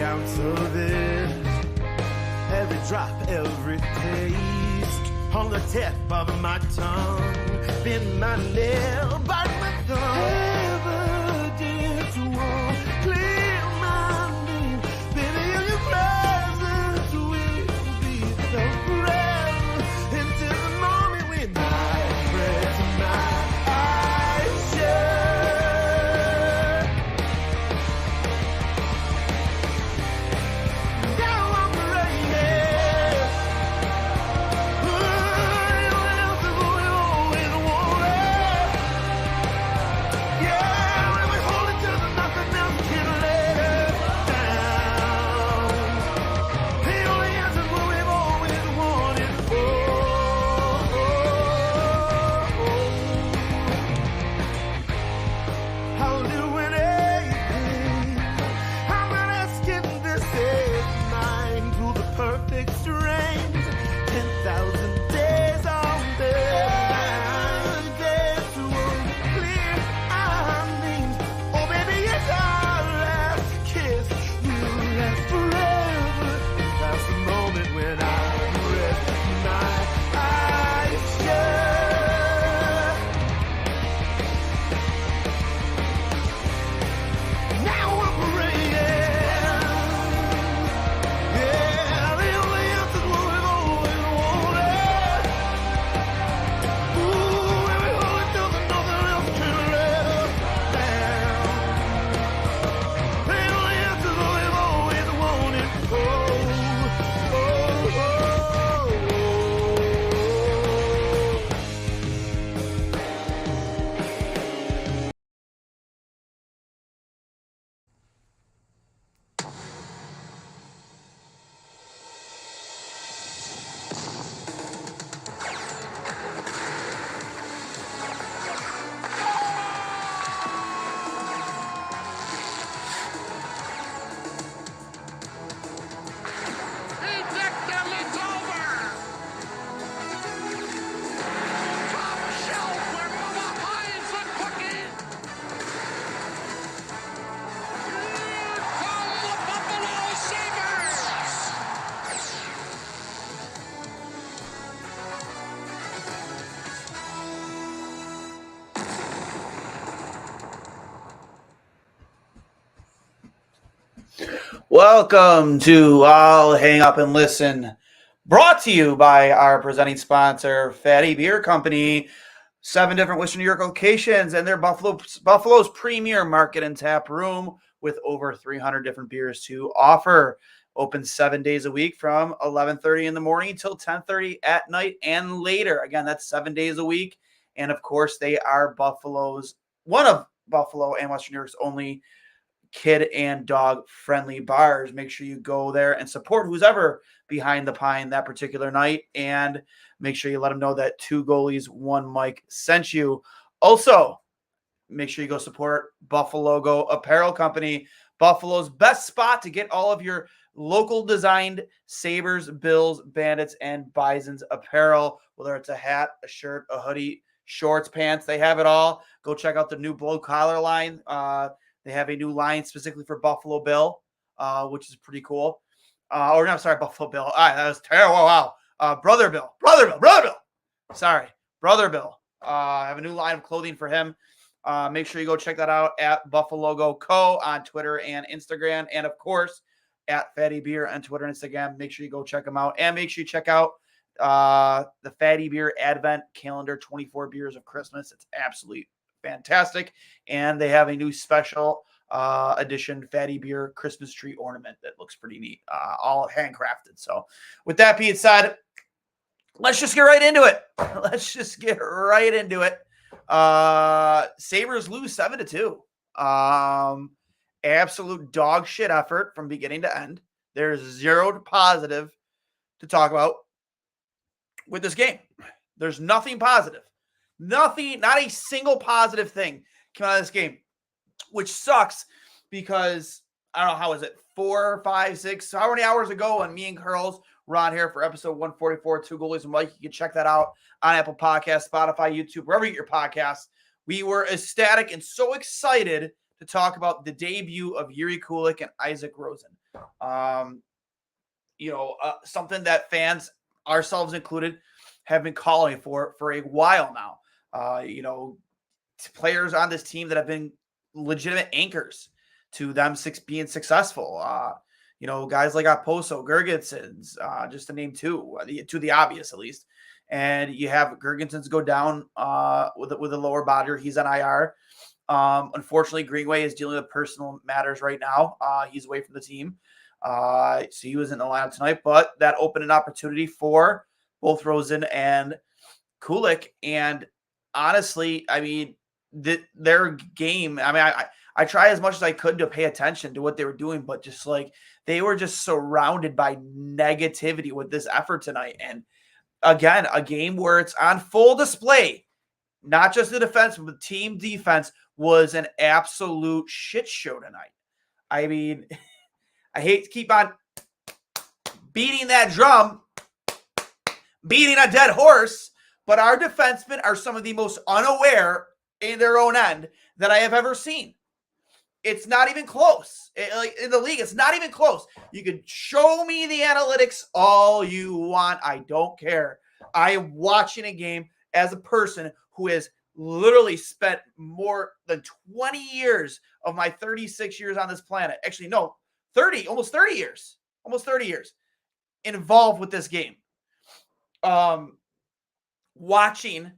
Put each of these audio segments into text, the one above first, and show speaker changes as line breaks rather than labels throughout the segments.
ounce of this, every drop, every taste, on the tip of my tongue, bend my nail, bite my thumb, evidence won't clear my name, baby, in your presence will be the forever, until the moment when I press my eyes shut.
Welcome to I'll Hang Up and Listen, brought to you by our presenting sponsor, Fatty Beer Company. 7 different Western New York locations and their Buffalo's premier market and tap room with over 300 different beers to offer. Open 7 days a week from 11:30 in the morning till 10:30 at night and later. Again, that's 7 days a week. And of course, they are one of Buffalo and Western New York's only kid and dog friendly bars. Make sure you go there and support who's ever behind the pine that particular night, and make sure you let them know that 2 goalies, 1 mic sent you. Also, make sure you go support Buffalo Go Apparel Company, Buffalo's best spot to get all of your local designed Sabres, Bills, Bandits, and Bisons apparel, whether it's a hat, a shirt, a hoodie, shorts, pants, they have it all. Go check out the new blue collar line. They have a new line specifically for Buffalo Bill, which is pretty cool. Buffalo Bill. That was terrible. Wow. Brother Bill. Sorry, Brother Bill. I have a new line of clothing for him. Make sure you go check that out at Buffalo Go Co. on Twitter and Instagram. And, of course, at Fatty Beer on Twitter and Instagram. Make sure you go check them out. And make sure you check out the Fatty Beer Advent Calendar, 24 Beers of Christmas. It's absolutely fantastic. And they have a new special edition Fatty Beer Christmas tree ornament that looks pretty neat, all handcrafted. So with that being said, let's just get right into it. Sabres lose 7-2. Absolute dog shit effort from beginning to end. There's zero positive to talk about with this game. There's nothing positive. Nothing, not a single positive thing came out of this game, which sucks because I don't know, how is it, 4, 5, 6, how many hours ago when me and Curls were on here for episode 144, 2 Goalies and Mike. You can check that out on Apple Podcasts, Spotify, YouTube, wherever you get your podcasts. We were ecstatic and so excited to talk about the debut of Yuri Kulik and Isaac Rosen. Something that fans, ourselves included, have been calling for a while now. Players on this team that have been legitimate anchors to them being successful. Guys like Oposo, Girgensons, just to name two, to the obvious at least. And you have Girgensons go down with a lower body. He's on IR. Unfortunately, Greenway is dealing with personal matters right now. He's away from the team. So he was in the lineup tonight, but that opened an opportunity for both Rosen and Kulik. And honestly, I mean, their game, I mean, I tried as much as I could to pay attention to what they were doing, but just like they were just surrounded by negativity with this effort tonight. And again, a game where it's on full display, not just the defense, but the team defense was an absolute shit show tonight. I mean, I hate to keep on beating that drum, beating a dead horse, but our defensemen are some of the most unaware in their own end that I have ever seen. It's not even close. In the league, it's not even close. You can show me the analytics all you want. I don't care. I am watching a game as a person who has literally spent more than 20 years of my 36 years on this planet. Actually, no, 30, almost 30 years. Almost 30 years involved with this game. Watching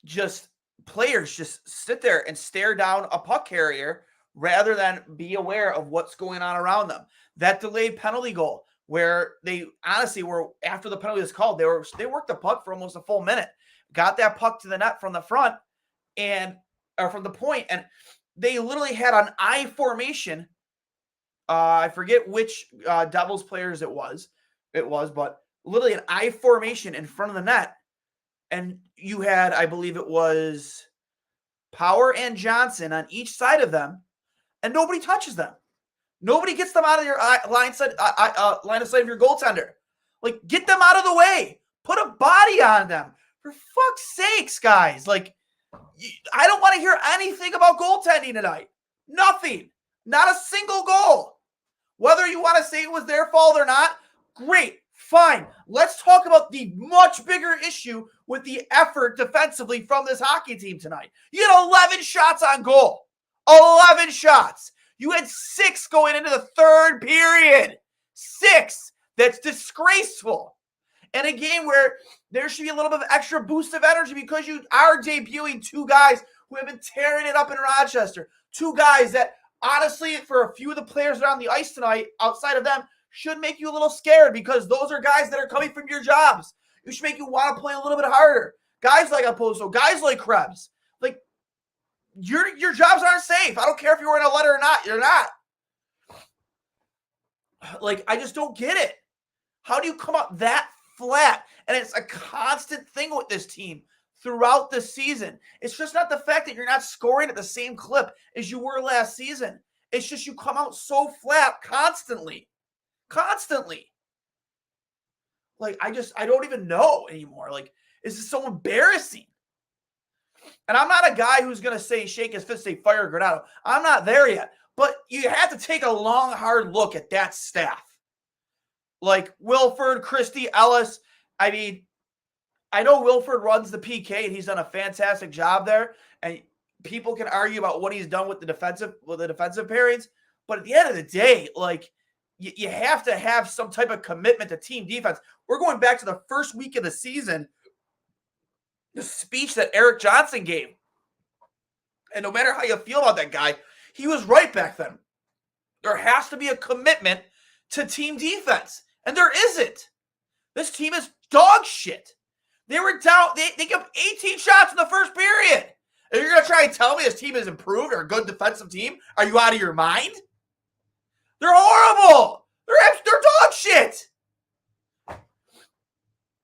just players just sit there and stare down a puck carrier rather than be aware of what's going on around them. That delayed penalty goal where they honestly were, after the penalty was called, they worked the puck for almost a full minute, got that puck to the net from the front or from the point, and they literally had an I formation. I forget which Devils players it was, but literally an I formation in front of the net. And you had, I believe it was Power and Johnson on each side of them, and nobody touches them. Nobody gets them out of your line of sight of your goaltender. Like, get them out of the way. Put a body on them. For fuck's sakes, guys. Like, I don't want to hear anything about goaltending tonight. Nothing. Not a single goal. Whether you want to say it was their fault or not, great. Fine. Let's talk about the much bigger issue with the effort defensively from this hockey team tonight. You had 11 shots on goal. 11 shots. You had 6 going into the third period. 6. That's disgraceful. In a game where there should be a little bit of extra boost of energy because you are debuting 2 guys who have been tearing it up in Rochester. 2 guys that, honestly, for a few of the players that are on the ice tonight, outside of them, should make you a little scared because those are guys that are coming from your jobs. It should make you want to play a little bit harder. Guys like Oposo, guys like Krebs. Like, your jobs aren't safe. I don't care if you're in a letter or not. You're not. Like, I just don't get it. How do you come up that flat? And it's a constant thing with this team throughout the season. It's just not the fact that you're not scoring at the same clip as you were last season. It's just you come out so flat constantly. Constantly. Like, I don't even know anymore. Like, this is so embarrassing. And I'm not a guy who's going to shake his fist, say, fire Granado. I'm not there yet. But you have to take a long, hard look at that staff. Like, Wilford, Christie, Ellis. I mean, I know Wilford runs the PK, and he's done a fantastic job there. And people can argue about what he's done with the defensive pairings. But at the end of the day, like, you have to have some type of commitment to team defense. We're going back to the first week of the season, the speech that Eric Johnson gave. And no matter how you feel about that guy, he was right back then. There has to be a commitment to team defense. And there isn't. This team is dog shit. They were down. They gave up 18 shots in the first period. And you're going to try and tell me this team has improved or a good defensive team? Are you out of your mind? They're horrible. They're dog shit.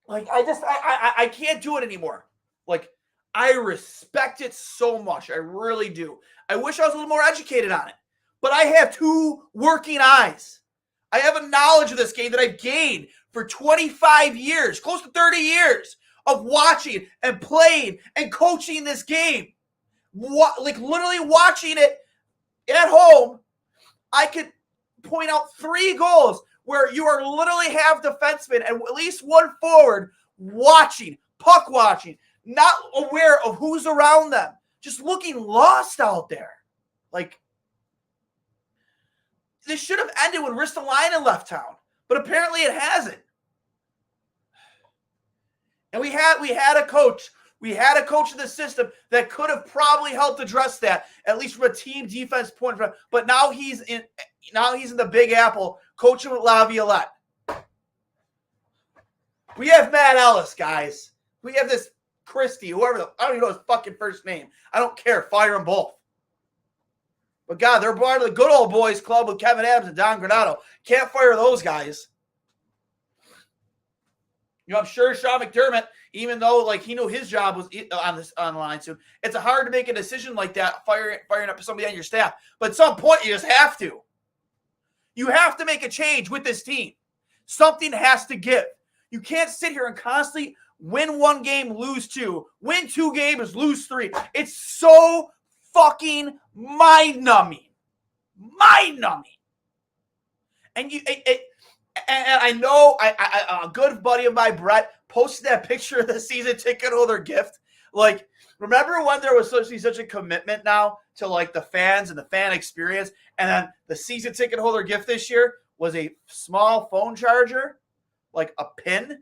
Like, I can't do it anymore. Like, I respect it so much. I really do. I wish I was a little more educated on it. But I have 2 working eyes. I have a knowledge of this game that I've gained for 25 years, close to 30 years of watching and playing and coaching this game. Like, literally watching it I could point out 3 goals where you are literally have defensemen and at least one forward watching, puck watching, not aware of who's around them, just looking lost out there. Like, this should have ended when Ristolainen left town, but apparently it hasn't. And we had a coach. We had a coach in the system that could have probably helped address that, at least from a team defense point of view. But now he's in the Big Apple, coaching with Laviolette. We have Matt Ellis, guys. We have this Christie, whoever I don't even know his fucking first name. I don't care. Fire them both. But God, they're part of the good old boys club with Kevin Adams and Don Granato. Can't fire those guys. I'm sure Sean McDermott, even though he knew his job was on the line soon, it's hard to make a decision like that, firing up somebody on your staff. But at some point, you just have to. You have to make a change with this team. Something has to give. You can't sit here and constantly win 1 game, lose 2, win 2 games, lose 3. It's so fucking mind-numbing. Mind-numbing. And I know a good buddy of mine, Brett, posted that picture of the season ticket holder gift. Remember when there was such a commitment now to the fans and the fan experience, and then the season ticket holder gift this year was a small phone charger, a pin,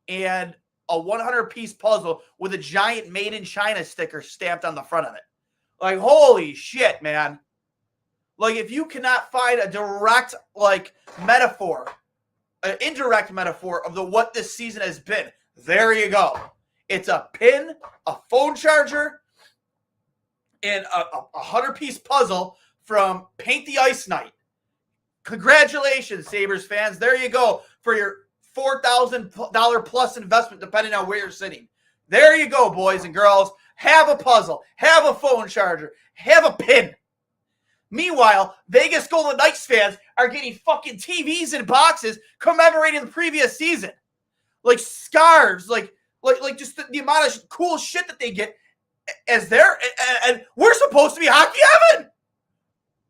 and a 100-piece puzzle with a giant Made in China sticker stamped on the front of it. Holy shit, man. If you cannot find a direct, metaphor, an indirect metaphor of what this season has been, there you go. It's a pin, a phone charger, and a 100-piece puzzle from Paint the Ice Night. Congratulations, Sabres fans. There you go for your $4,000 plus investment, depending on where you're sitting. There you go, boys and girls. Have a puzzle. Have a phone charger. Have a pin. Meanwhile, Vegas Golden Knights fans are getting fucking TVs in boxes commemorating the previous season. Scarves, just the amount of cool shit that they get as their, and we're supposed to be hockey heaven.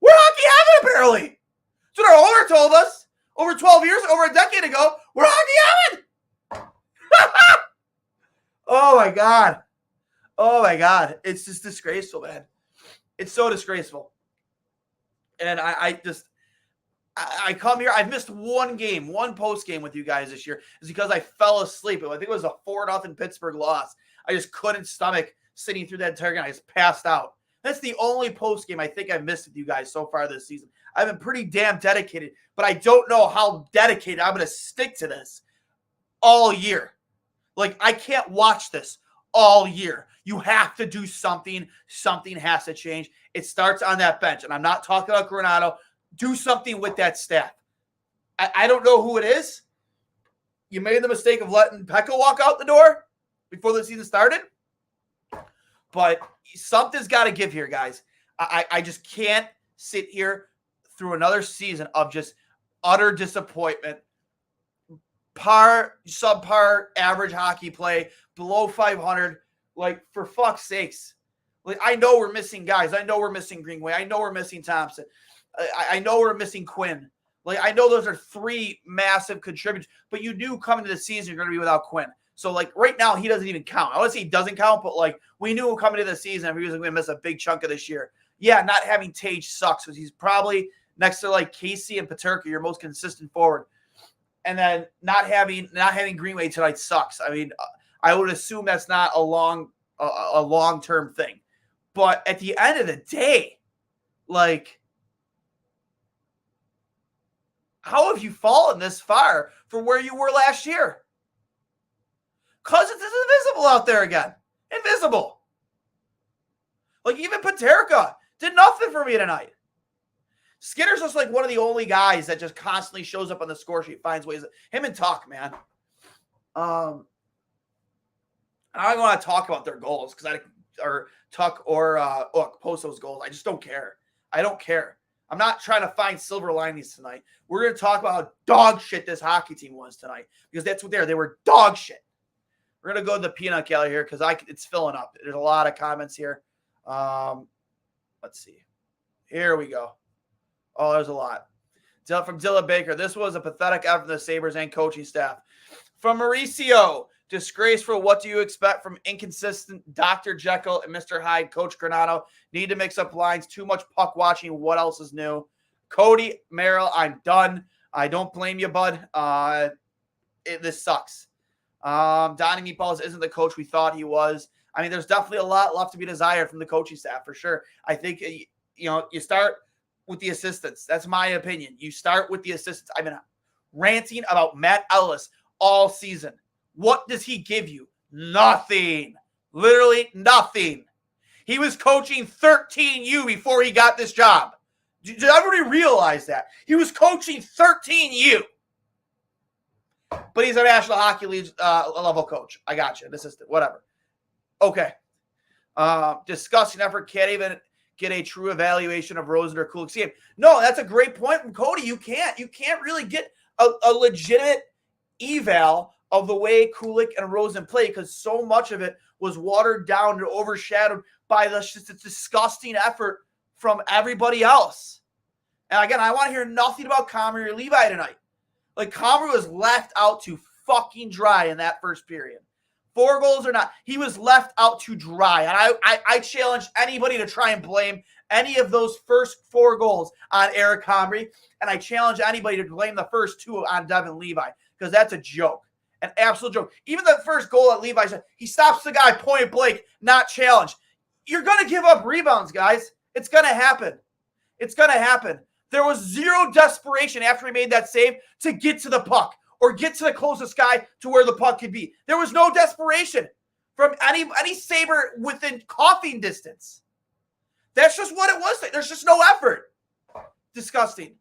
We're hockey heaven, apparently. That's what our owner told us over 12 years, over a decade ago. We're hockey heaven. Oh my God. Oh my God. It's just disgraceful, man. It's so disgraceful. And I come here. I've missed 1 game, 1 post game with you guys this year. It's because I fell asleep. I think it was a 4-0 Pittsburgh loss. I just couldn't stomach sitting through that entire game. I just passed out. That's the only post game I think I've missed with you guys so far this season. I've been pretty damn dedicated, but I don't know how dedicated I'm going to stick to this all year. I can't watch this all year. You have to do something. Something has to change. It starts on that bench. And I'm not talking about Granato. Do something with that staff. I don't know who it is. You made the mistake of letting Pekka walk out the door before the season started. But something's got to give here, guys. I just can't sit here through another season of just utter disappointment. Subpar, average hockey play, below 500. For fuck's sakes. I know we're missing guys. I know we're missing Greenway. I know we're missing Thompson. I know we're missing Quinn. I know those are 3 massive contributors, but you knew coming to the season you're going to be without Quinn. So, right now, he doesn't even count. I want to say he doesn't count, but, we knew coming to the season he was going to miss a big chunk of this year. Yeah, not having Tage sucks because he's probably next to, Casey and Paterka, your most consistent forward. And then not having Greenway tonight sucks. I mean, I would assume that's not a long-term thing. But at the end of the day, how have you fallen this far from where you were last year? Cousins is invisible out there again. Invisible. Even Paterka did nothing for me tonight. Skinner's just one of the only guys that just constantly shows up on the score sheet, finds ways. Him and Tuck, man. I don't want to talk about their goals or Tuck or post those goals. I just don't care. I don't care. I'm not trying to find silver linings tonight. We're going to talk about how dog shit this hockey team was tonight because that's what they were dog shit. We're going to go to the peanut gallery here because it's filling up. There's a lot of comments here. Let's see. Here we go. Oh, there's a lot. From Dylan Baker, this was a pathetic effort from the Sabres and coaching staff. From Mauricio, disgraceful. What do you expect from inconsistent Dr. Jekyll and Mr. Hyde? Coach Granado need to mix up lines. Too much puck watching. What else is new? Cody Merrill, I'm done. I don't blame you, bud. This sucks. Donnie Meatballs isn't the coach we thought he was. I mean, there's definitely a lot left to be desired from the coaching staff for sure. I think, you start with the assistants. That's my opinion. You start with the assistants. I've been ranting about Matt Ellis all season. What does he give you? Nothing. Literally nothing. He was coaching 13U before he got this job. Did everybody realize that? He was coaching 13U. But he's a National Hockey League level coach. I got you. An assistant. Whatever. Okay. Disgusting effort. Can't even get a true evaluation of Rosen or Kulik's game. No, that's a great point from Cody. You can't really get a legitimate eval of the way Kulik and Rosen played because so much of it was watered down and overshadowed by this disgusting effort from everybody else. And again, I want to hear nothing about Comrie or Levi tonight. Like, Comrie was left out to fucking dry in that first period. 4 goals or not, he was left out to dry. And I challenge anybody to try and blame any of those first 4 goals on Eric Comrie. And I challenge anybody to blame the first 2 on Devin Levi because that's a joke. An absolute joke. Even the first goal at Levi, he stops the guy point blank, not challenged. You're going to give up rebounds, guys. It's going to happen. It's going to happen. There was zero desperation after he made that save to get to the puck or get to the closest guy to where the puck could be. There was no desperation from any Sabre within coughing distance. That's just what it was. There's just no effort. Disgusting.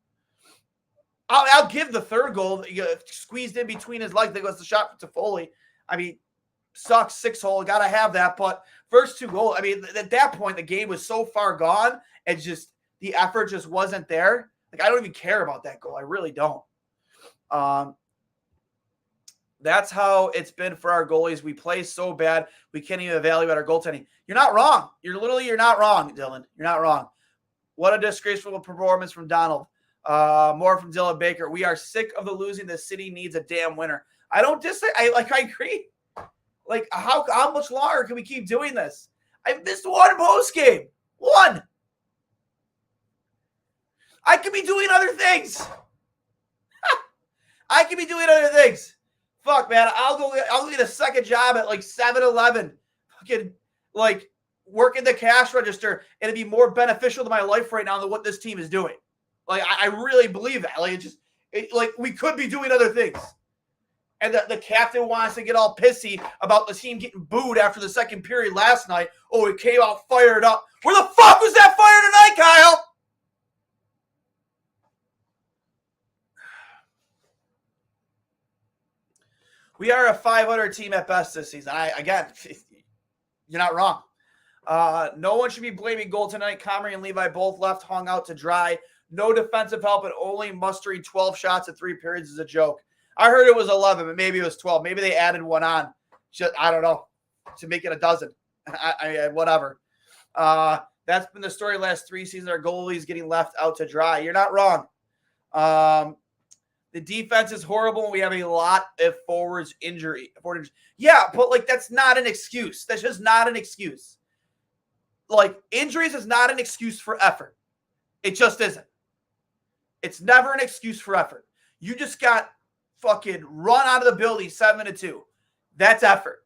I'll give the third goal squeezed in between his legs. That was the shot to Foley. I mean, sucks, 6-hole. Got to have that. But first 2 goals, I mean, at that point, the game was so far gone. And just the effort just wasn't there. Like, I don't even care about that goal. I really don't. That's how it's been for our goalies. We play so bad, we can't even evaluate our goaltending. You're not wrong. You're not wrong, Dylan. You're not wrong. What a disgraceful performance from Donald. More from Dylan Baker. We are sick of the losing. The city needs a damn winner. I don't disagree. I agree. Like, how much longer can we keep doing this? I've missed 1 post game. 1. I could be doing other things. I could be doing other things. Fuck, man. I'll go get a second job at like 7-Eleven. Fucking like working the cash register. It'd be more beneficial to my life right now than what this team is doing. Like, I really believe that. Like, like we could be doing other things. And the captain wants to get all pissy about the team getting booed after the second period last night. Oh, it came out fired up. Where the fuck was that fire tonight, Kyle? We are a 500 team at best this season. Again, you're not wrong. No one should be blaming goal tonight. Comrie and Levi both left hung out to dry. No defensive help and only mustering 12 shots at 3 periods is a joke. I heard it was 11, but maybe it was 12. Maybe they added 1 on. I don't know, to make it a dozen. Whatever. That's been the story last 3 seasons. Our goalies getting left out to dry. You're not wrong. The defense is horrible, and we have a lot of forwards injury. Yeah, but like that's not an excuse. That's just not an excuse. Like, injuries is not an excuse for effort. It just isn't. It's never an excuse for effort. You just got fucking run out of the building 7-2. That's effort.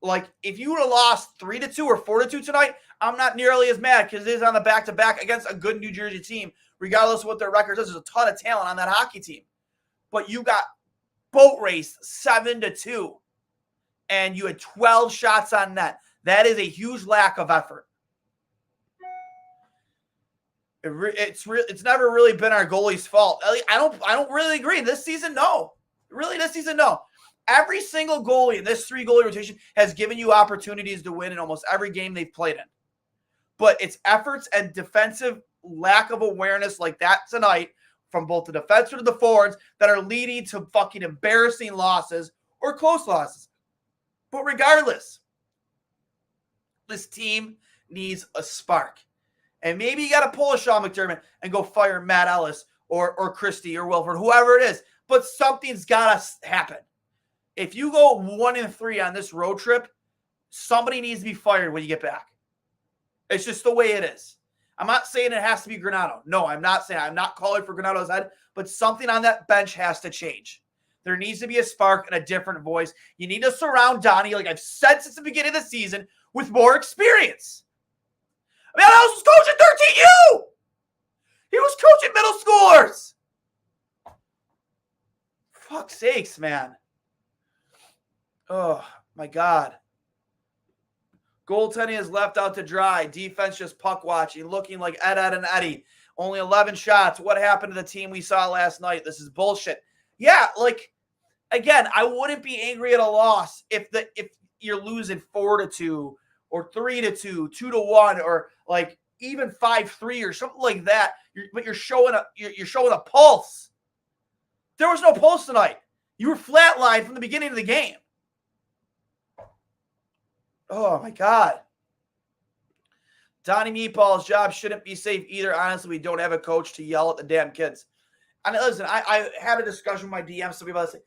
Like, if you would have lost 3-2 or 4-2 tonight, I'm not nearly as mad because it is on the back-to-back against a good New Jersey team, regardless of what their record is. There's a ton of talent on that hockey team. But you got boat raced 7-2, and you had 12 shots on net. That is a huge lack of effort. It's never really been our goalie's fault. I don't really agree. This season, no. Really, this season, no. Every single goalie in this 3-goalie rotation has given you opportunities to win in almost every game they've played in. But it's efforts and defensive lack of awareness like that tonight from both the defensemen to the forwards that are leading to fucking embarrassing losses or close losses. But regardless, this team needs a spark. And maybe you got to pull a Sean McDermott and go fire Matt Ellis or Christie or Wilford, whoever it is. But something's got to happen. If you go 1-3 on this road trip, somebody needs to be fired when you get back. It's just the way it is. I'm not saying it has to be Granato. No, I'm not saying. I'm not calling for Granato's head, but something on that bench has to change. There needs to be a spark and a different voice. You need to surround Donnie, like I've said since the beginning of the season, with more experience. I mean, I was coaching 13U. He was coaching middle schoolers. Fuck's sakes, man. Oh, my God. Goaltending is left out to dry. Defense just puck watching, looking like Ed and Eddie. Only 11 shots. What happened to the team we saw last night? This is bullshit. Yeah, like, again, I wouldn't be angry at a loss if you're losing 4-2 or 3-2, 2-1, or like even 5-3 or something like that. But you're showing a pulse. There was no pulse tonight. You were flatlined from the beginning of the game. Oh, my God. Donnie Meatball's job shouldn't be safe either. Honestly, we don't have a coach to yell at the damn kids. I mean, listen, I had a discussion with my DM. Some people say,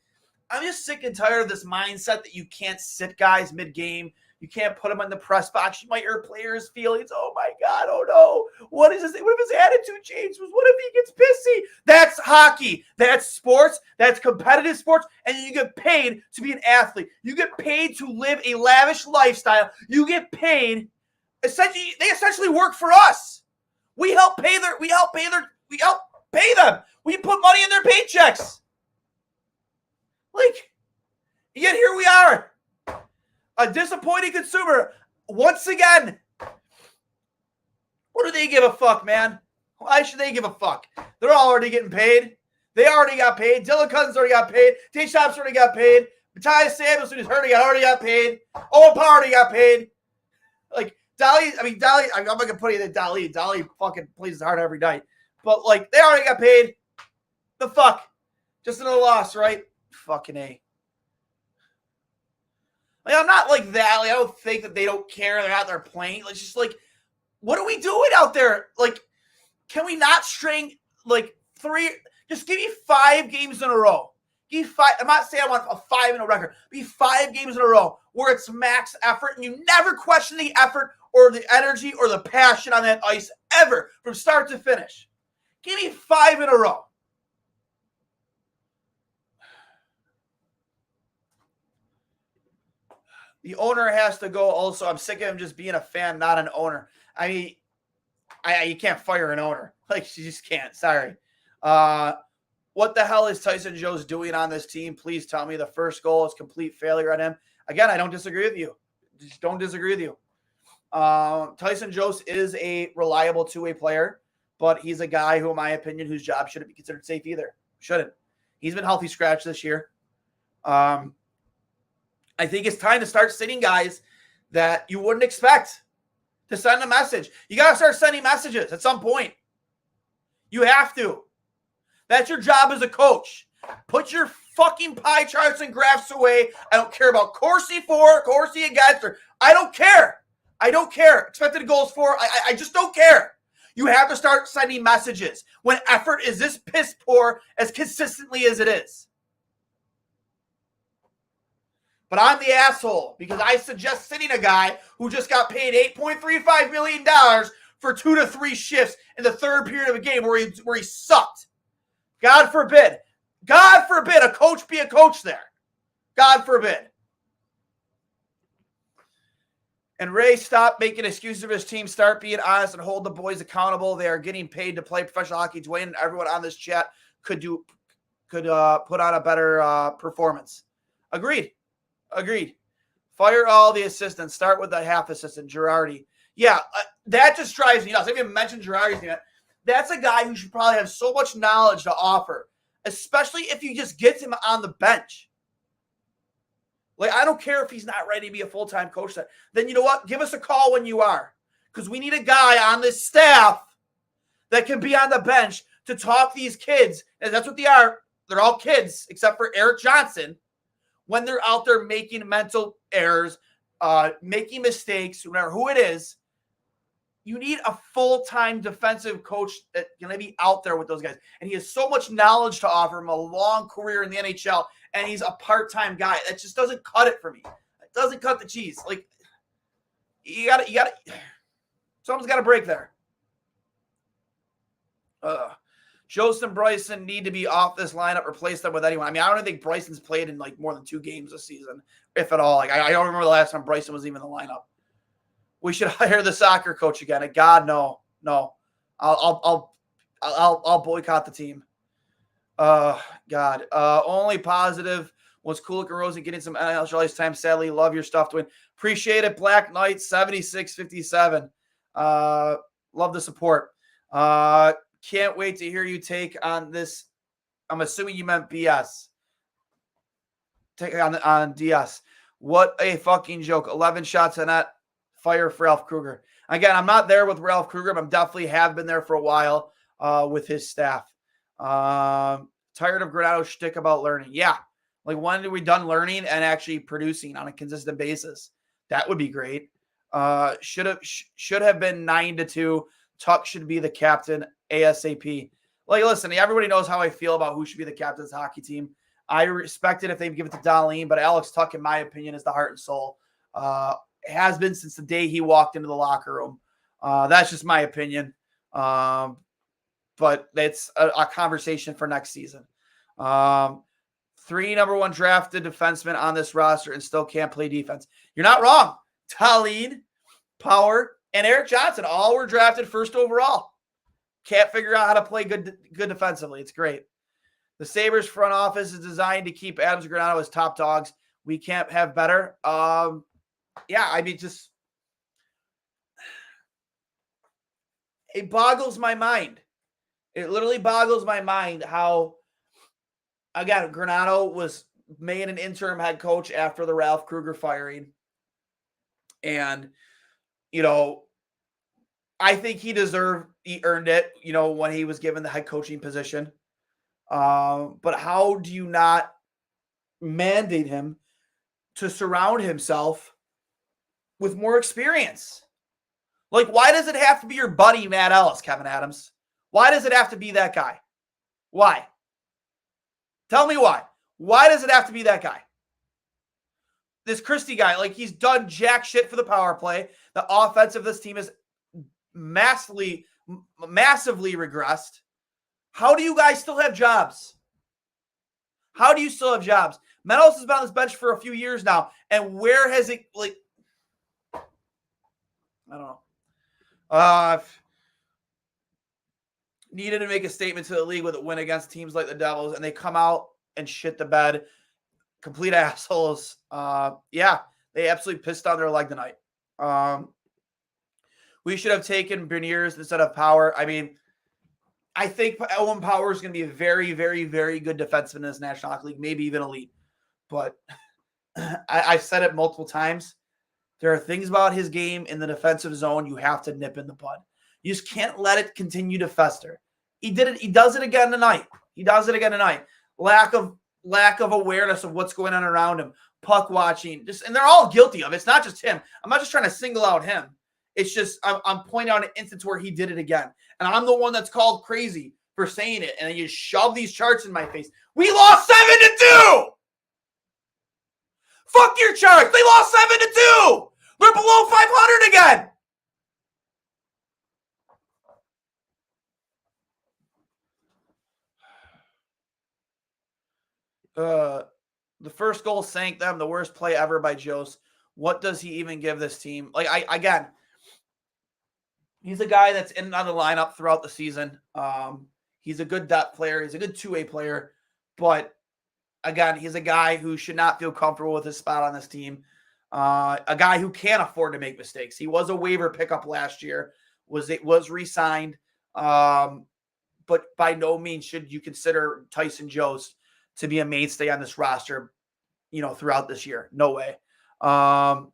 I'm just sick and tired of this mindset that you can't sit guys mid-game. You can't put them in the press box. You might hurt players' feelings. Oh, my God. Oh, no. What is this? What if his attitude changes? What if he gets pissy? That's hockey. That's sports. That's competitive sports. And you get paid to be an athlete. You get paid to live a lavish lifestyle. You get paid. Essentially, they essentially work for us. We help pay them. We put money in their paychecks. Like, yet here we are. A disappointing consumer. Once again, what do they give a fuck, man? Why should they give a fuck? They're already getting paid. They already got paid. Dylan Cousins already got paid. T-Shop's already got paid. Matthias Samuelson, who's already got paid. Owen Power already got paid. Like, Dolly, I'm not going to put it in Dolly. Dolly fucking plays his heart every night. But, like, they already got paid. The fuck? Just another loss, right? Fucking A. Like, I'm not like that. Like, I don't think that they don't care. They're out there playing. It's just like, what are we doing out there? Like, can we not string like 3? Just give me 5 games in a row. Give me 5. I'm not saying I want a 5-0 record. Be 5 games in a row where it's max effort and you never question the effort or the energy or the passion on that ice ever from start to finish. Give me 5 in a row. The owner has to go also. I'm sick of him just being a fan, not an owner. I mean, you can't fire an owner. Like, you just can't. Sorry. What the hell is Tyson Jost doing on this team? Please tell me. The first goal is complete failure on him. Again, I don't disagree with you. Just don't disagree with you. Tyson Jost is a reliable two-way player, but he's a guy who, in my opinion, whose job shouldn't be considered safe either. Shouldn't. He's been healthy scratch this year. I think it's time to start sitting guys that you wouldn't expect to send a message. You got to start sending messages at some point. You have to. That's your job as a coach. Put your fucking pie charts and graphs away. I don't care about Corsi for, Corsi against, or I don't care. I don't care. Expected goals for, I just don't care. You have to start sending messages when effort is this piss poor as consistently as it is. But I'm the asshole because I suggest sitting a guy who just got paid $8.35 million for 2 to 3 shifts in the third period of a game where he sucked. God forbid a coach be a coach there. God forbid. And Ray, stop making excuses for his team. Start being honest and hold the boys accountable. They are getting paid to play professional hockey. Duane and everyone on this chat could put on a better performance. Agreed. Fire all the assistants. Start with the half assistant, Girardi. Yeah, that just drives me nuts. I didn't even mention Girardi's name. That's a guy who should probably have so much knowledge to offer, especially if you just get him on the bench. Like, I don't care if he's not ready to be a full-time coach. Then you know what? Give us a call when you are, because we need a guy on this staff that can be on the bench to talk these kids, and that's what they are. They're all kids, except for Eric Johnson. When they're out there making mental errors, making mistakes, no matter who it is, You need a full-time defensive coach that's going to be out there with those guys. And he has so much knowledge to offer him, a long career in the NHL, and he's a part-time guy. That just doesn't cut it for me. It doesn't cut the cheese. Like, you got to, someone's got to break there. Jost and Bryson need to be off this lineup, replace them with anyone. I mean, I don't think Bryson's played in like more than 2 games this season, if at all. Like, I don't remember the last time Bryson was even in the lineup. We should hire the soccer coach again. And God, no. I'll boycott the team. God. Only positive was Kulik and Rosen getting some NHL ice time. Sadly, love your stuff, Duane. Appreciate it. Black Knight 7657. Love the support. Can't wait to hear you take on this. I'm assuming you meant BS. Take on DS. What a fucking joke. 11 shots on that. Fire for Ralph Kruger. Again, I'm not there with Ralph Kruger, but I'm definitely have been there for a while with his staff. Tired of Granato's shtick about learning. Yeah. Like, when are we done learning and actually producing on a consistent basis? That would be great. Should have been 9-2. Tuck should be the captain ASAP. Like, listen, everybody knows how I feel about who should be the captain of this hockey team. I respect it if they give it to Darlene, but Alex Tuck, in my opinion, is the heart and soul. Has been since the day he walked into the locker room. That's just my opinion. But it's a conversation for next season. 3 number 1 drafted defensemen on this roster and still can't play defense. You're not wrong. Talene, Power, and Eric Johnson all were drafted first overall. Can't figure out how to play good defensively. It's great. The Sabres front office is designed to keep Adams and Granato as top dogs. We can't have better. Yeah, I mean, just it boggles my mind. It literally boggles my mind how, again, Granato was made an interim head coach after the Ralph Kruger firing. And, you know, I think he earned it, you know, when he was given the head coaching position. But how do you not mandate him to surround himself with more experience? Like, why does it have to be your buddy, Matt Ellis, Kevin Adams? Why does it have to be that guy? Why? Tell me why. Why does it have to be that guy? This Christie guy, like, he's done jack shit for the power play. The offense of this team is massively regressed. How do you guys still have jobs? How do you still have jobs? Matt Ellis has been on this bench for a few years now, and where has it, like, I don't know. Needed to make a statement to the league with a win against teams like the Devils, and they come out and shit the bed. Complete assholes. Yeah, they absolutely pissed on their leg tonight. We should have taken Beniers instead of Power. I mean, I think Owen Power is going to be a very, very, very good defenseman in this National Hockey League, maybe even elite. But I've said it multiple times. There are things about his game in the defensive zone you have to nip in the bud. You just can't let it continue to fester. He did it. He does it again tonight. Lack of awareness of what's going on around him. Puck watching. And they're all guilty of it. It's not just him. I'm not just trying to single out him. It's just I'm pointing out an instance where he did it again. And I'm the one that's called crazy for saying it. And then you shove these charts in my face. We lost 7-2! Fuck your charts. They lost 7-2! We're below 500 again! The first goal sank them. The worst play ever by Jost. What does he even give this team? Like, he's a guy that's in and out of the lineup throughout the season. He's a good depth player. He's a good two-way player. But, again, he's a guy who should not feel comfortable with his spot on this team. A guy who can't afford to make mistakes. He was a waiver pickup last year. Was re-signed. But by no means should you consider Tyson Jost to be a mainstay on this roster, you know, throughout this year. No way. From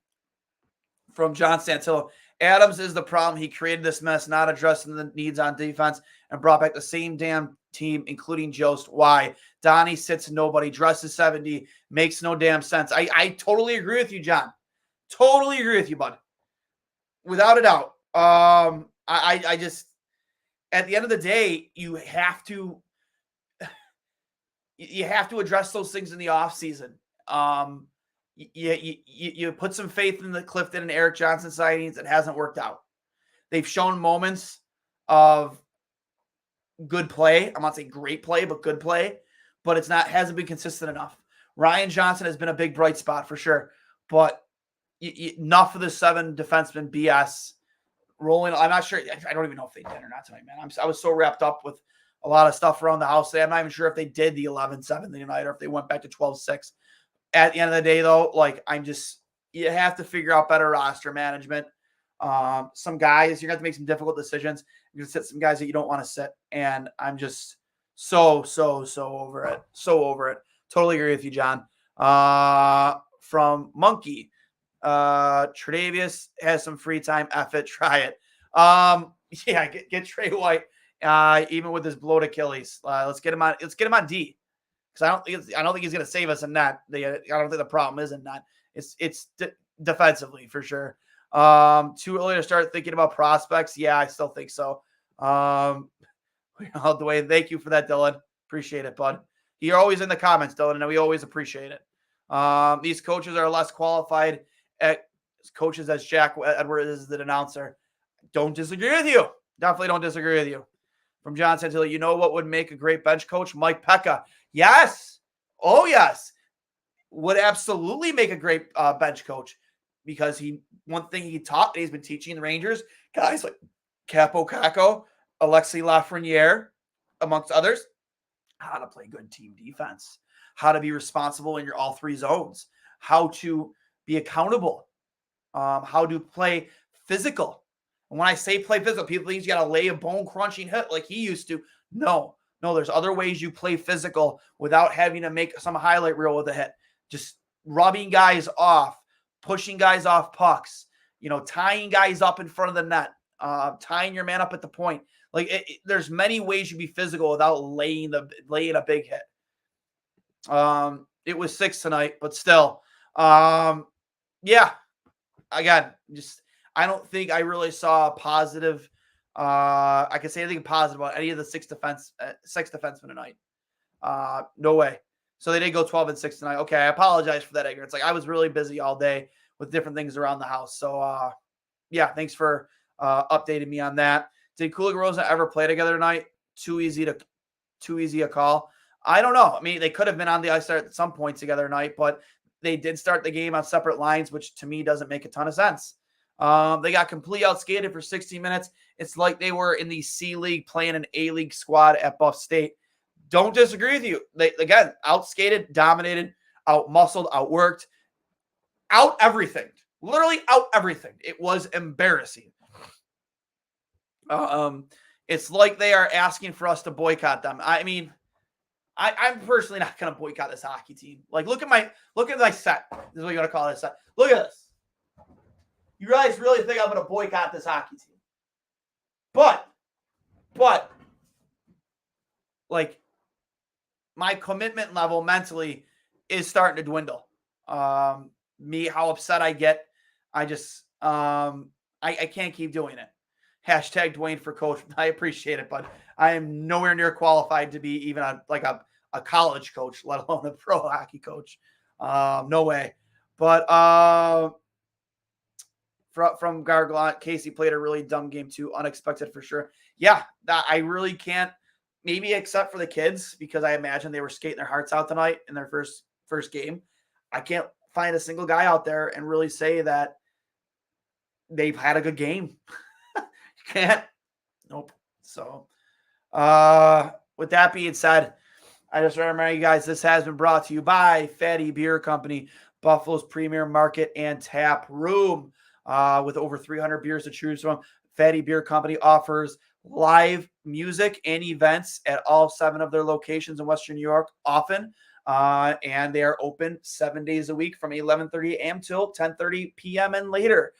John Santillo, Adams is the problem. He created this mess, not addressing the needs on defense, and brought back the same damn team, including Jost. Why? Donnie sits nobody, dresses 70, makes no damn sense. I totally agree with you, John. Totally agree with you, bud. Without a doubt. I just, at the end of the day, you have to address those things in the off season. You put some faith in the Clifton and Eric Johnson signings. It hasn't worked out. They've shown moments of good play. I'm not saying great play, but good play. But hasn't been consistent enough. Ryan Johnson has been a big bright spot for sure. But enough of the 7 defensemen BS rolling. I'm not sure. I don't even know if they did or not tonight, man. I was so wrapped up with a lot of stuff around the house. I'm not even sure if they did the 11-7 the night or if they went back to 12-6. At the end of the day, though, you have to figure out better roster management. Some guys, you're going to have to make some difficult decisions. You're going to sit some guys that you don't want to sit. And I'm just so over it. So over it. Totally agree with you, John. From Monkey, Tre'Davious has some free time. F it, try it. Yeah, get Trey White. Even with his bloated Achilles, let's get him on. Let's get him on D, because I don't think he's going to save us in that. I don't think the problem is in that. It's defensively for sure. Too early to start thinking about prospects. Yeah, I still think so. Duane, thank you for that, Dylan. Appreciate it, bud. You're always in the comments, Dylan, and we always appreciate it. These coaches are less qualified coaches as Jack Edwards is the announcer. Don't disagree with you. Definitely don't disagree with you. From John Santilli, you know what would make a great bench coach? Mike Pekka. Yes. Oh, yes. Would absolutely make a great bench coach, because one thing he taught that he's been teaching the Rangers, guys like Capo Caco, Alexis Lafreniere, amongst others, how to play good team defense, how to be responsible in your all 3 zones, how to be accountable, how to play physical. And when I say play physical, people think you got to lay a bone-crunching hit like he used to. No, there's other ways you play physical without having to make some highlight reel with a hit. Just rubbing guys off, pushing guys off pucks, tying guys up in front of the net, tying your man up at the point. There's many ways you be physical without laying a big hit. It was 6 tonight, but still, yeah. Again, I don't think I really saw a positive. I can say anything positive about any of the 6 defensemen tonight. No way. So they did go 12-6 tonight. Okay, I apologize for that ignorance. I was really busy all day with different things around the house. So, yeah, thanks for updating me on that. Did Kulik and Rosa ever play together tonight? Too easy a call. I don't know. I mean, they could have been on the ice at some point together tonight, but they did start the game on separate lines, which to me doesn't make a ton of sense. They got completely outskated for 60 minutes. It's like they were in the C League playing an A League squad at Buff State. Don't disagree with you. They, again, outskated, dominated, out-muscled, outworked, out everything. Literally out everything. It was embarrassing. It's like they are asking for us to boycott them. I mean, I'm personally not going to boycott this hockey team. Look at my set. This is what you want to call this set. Look at this. You guys really think I'm going to boycott this hockey team? But, my commitment level mentally is starting to dwindle. How upset I get. I just, I can't keep doing it. Hashtag Duane for coach. I appreciate it, but I am nowhere near qualified to be even a college coach, let alone a pro hockey coach. No way. But from Garglant, Casey played a really dumb game too. Unexpected for sure. Yeah, I really can't. Maybe except for the kids, because I imagine they were skating their hearts out tonight in their first game. I can't find a single guy out there and really say that they've had a good game. You can't. Nope. So, with that being said, I just want to remind you guys, this has been brought to you by Fatty Beer Company, Buffalo's premier market and tap room. With over 300 beers to choose from, Fatty Beer Company offers live music and events at all 7 of their locations in Western New York often. And they are open 7 days a week from 11:30 a.m. till 10:30 p.m. and later.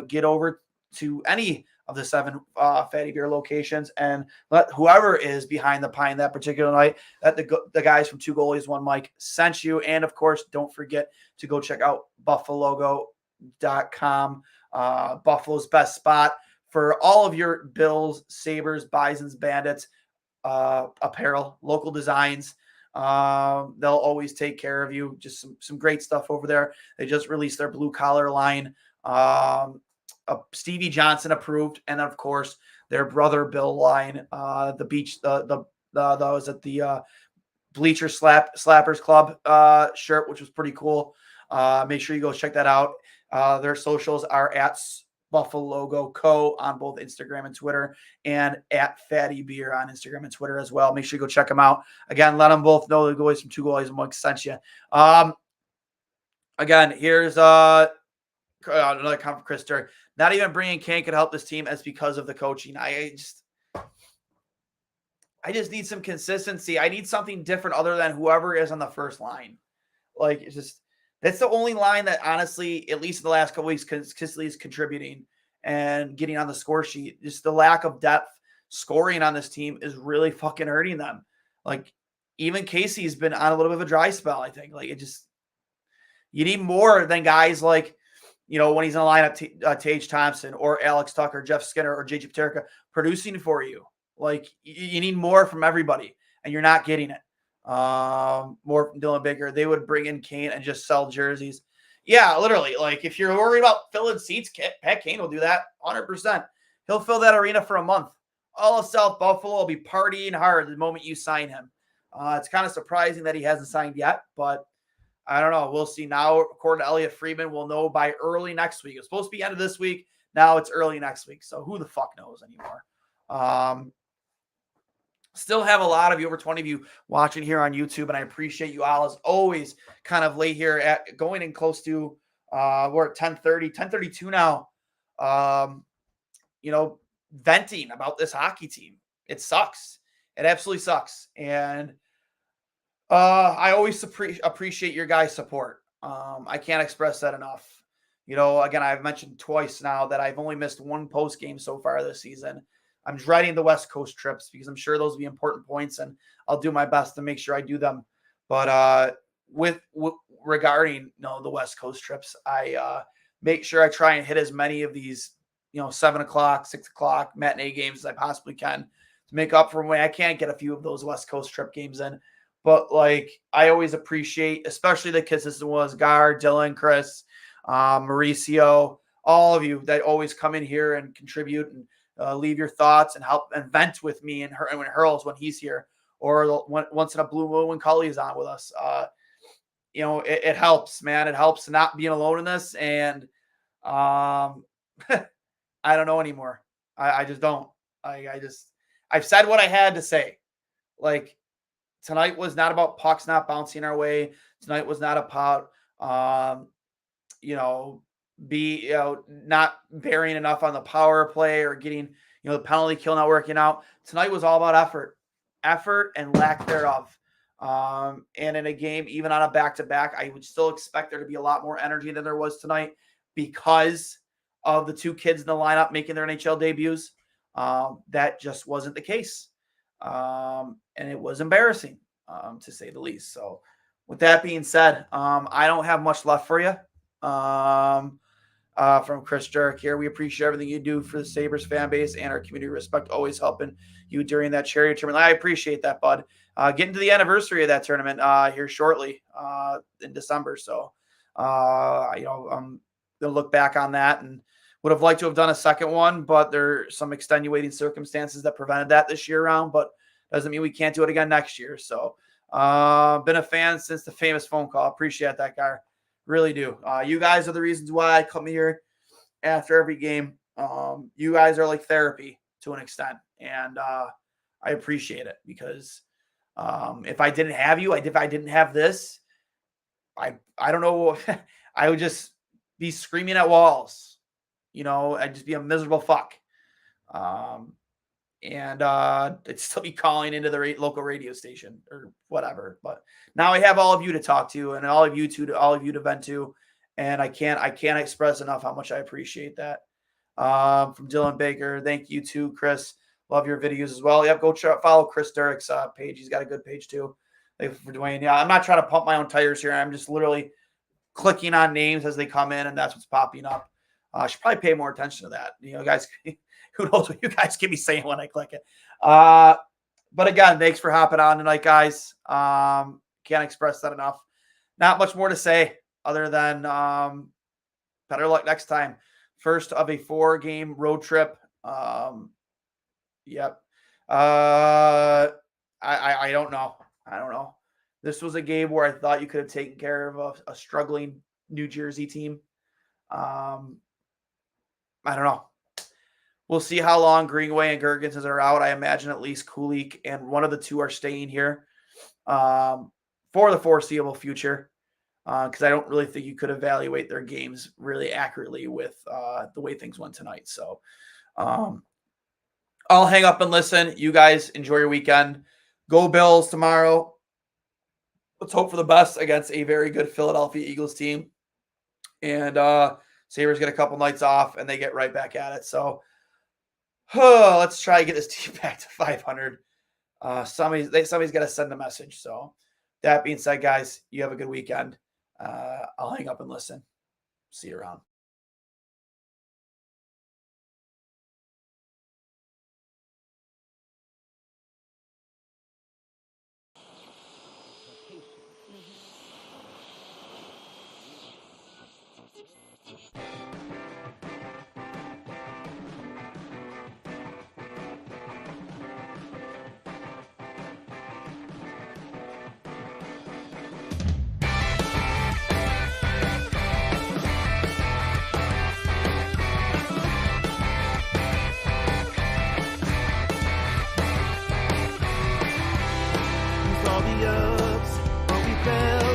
Get over to any of the 7 Fatty Beer locations and let whoever is behind the pine that particular night, that the guys from 2 Goalies, 1 Mic sent you. And of course, don't forget to go check out buffalogo.com Buffalo's best spot for all of your Bills, Sabres, Bisons, Bandits apparel, local designs. They'll always take care of you. Just some great stuff over there. They just released their blue collar line. Stevie Johnson approved, and of course their brother Bill line. The beach, the was at the Bleacher Slappers Club shirt, which was pretty cool. Make sure you go check that out. Their socials are at Buffalo Logo Co. on both Instagram and Twitter, and at Fatty Beer on Instagram and Twitter as well. Make sure you go check them out. Again, let them both know the goalies from Two Goalies and Mike sent you. Again, here's another comment from Chris Durr. Not even bringing Kane could help this team as because of the coaching. I just need some consistency. I need something different other than whoever is on the first line. Like, it's just, that's the only line that honestly, at least in the last couple weeks, consistently is contributing and getting on the score sheet. Just the lack of depth scoring on this team is really fucking hurting them. Like, even Casey's been on a little bit of a dry spell, I think. Like, you need more than guys like, when he's in the lineup, Tage Thompson or Alex Tucker, Jeff Skinner, or JJ Paterka producing for you. Like, you need more from everybody, and you're not getting it. More from Dylan Baker. They would bring in Kane and just sell jerseys. Yeah, literally. Like, if you're worried about filling seats, Pat Kane will do that 100%. He'll fill that arena for a month. All of South Buffalo will be partying hard the moment you sign him. It's kind of surprising that he hasn't signed yet, but I don't know. We'll see now. According to Elliot Friedman, we'll know by early next week. It's supposed to be end of this week. Now it's early next week. So who the fuck knows anymore? Still have a lot of you, over 20 of you watching here on YouTube, and I appreciate you all as always. Kind of late here at going in close to we're at 10:32 now. Venting about this hockey team. It sucks. It absolutely sucks. And I always appreciate your guys' support. I can't express that enough. Again, I've mentioned twice now that I've only missed one post game so far this season. I'm dreading the West Coast trips because I'm sure those will be important points, and I'll do my best to make sure I do them. But regarding the West Coast trips, I make sure I try and hit as many of these 7 o'clock, 6 o'clock matinee games as I possibly can to make up for when I can't get a few of those West Coast trip games in. But I always appreciate, especially the consistent ones, Gar, Dylan, Chris, Mauricio, all of you that always come in here and contribute and leave your thoughts and help and vent with me and when Hurls when he's here, or once in a blue moon when Cully is on with us. It helps, man. It helps not being alone in this. And I don't know anymore. I just don't. I've said what I had to say. Like, tonight was not about pucks not bouncing our way. Tonight was not about not bearing enough on the power play or getting, the penalty kill not working out. Tonight was all about effort and lack thereof. And in a game, even on a back-to-back, I would still expect there to be a lot more energy than there was tonight because of the two kids in the lineup making their NHL debuts. That just wasn't the case. And it was embarrassing, to say the least. So with that being said, I don't have much left for you. From Chris Jerick here. We appreciate everything you do for the Sabres fan base and our community. Respect, always helping you during that charity tournament. I appreciate that, bud. Getting to the anniversary of that tournament here shortly in December. So, I'm going to look back on that and would have liked to have done a second one, but there are some extenuating circumstances that prevented that this year around, but doesn't mean we can't do it again next year. So, been a fan since the famous phone call. Appreciate that, guy. Really do. You guys are the reasons why I come here after every game. You guys are like therapy to an extent, and I appreciate it because if I didn't have you, if I didn't have this, I don't know. I would just be screaming at walls. I'd just be a miserable fuck. And I'd still be calling into the local radio station or whatever. But now I have all of you to talk to and all of you to vent to. And I can't express enough how much I appreciate that. From Dylan Baker. Thank you too, Chris. Love your videos as well. Yep, go follow Chris Durrick's page. He's got a good page too. Thank you for Duane. Yeah, I'm not trying to pump my own tires here. I'm just literally clicking on names as they come in, and that's what's popping up. I should probably pay more attention to that. Guys, who knows what you guys can be saying when I click it. But again, thanks for hopping on tonight, guys. Can't express that enough. Not much more to say other than better luck next time. First of a 4-game road trip. Yep. I don't know. I don't know. This was a game where I thought you could have taken care of a struggling New Jersey team. I don't know. We'll see how long Greenway and Gergens are out. I imagine at least Kulik and one of the two are staying here for the foreseeable future, because I don't really think you could evaluate their games really accurately with the way things went tonight. So I'll hang up and listen. You guys enjoy your weekend. Go Bills tomorrow. Let's hope for the best against a very good Philadelphia Eagles team. And Sabres get a couple nights off, and they get right back at it. So let's try to get this team back to 500. Somebody's got to send a message. So that being said, guys, you have a good weekend. I'll hang up and listen. See you around.
All the ups, but we fell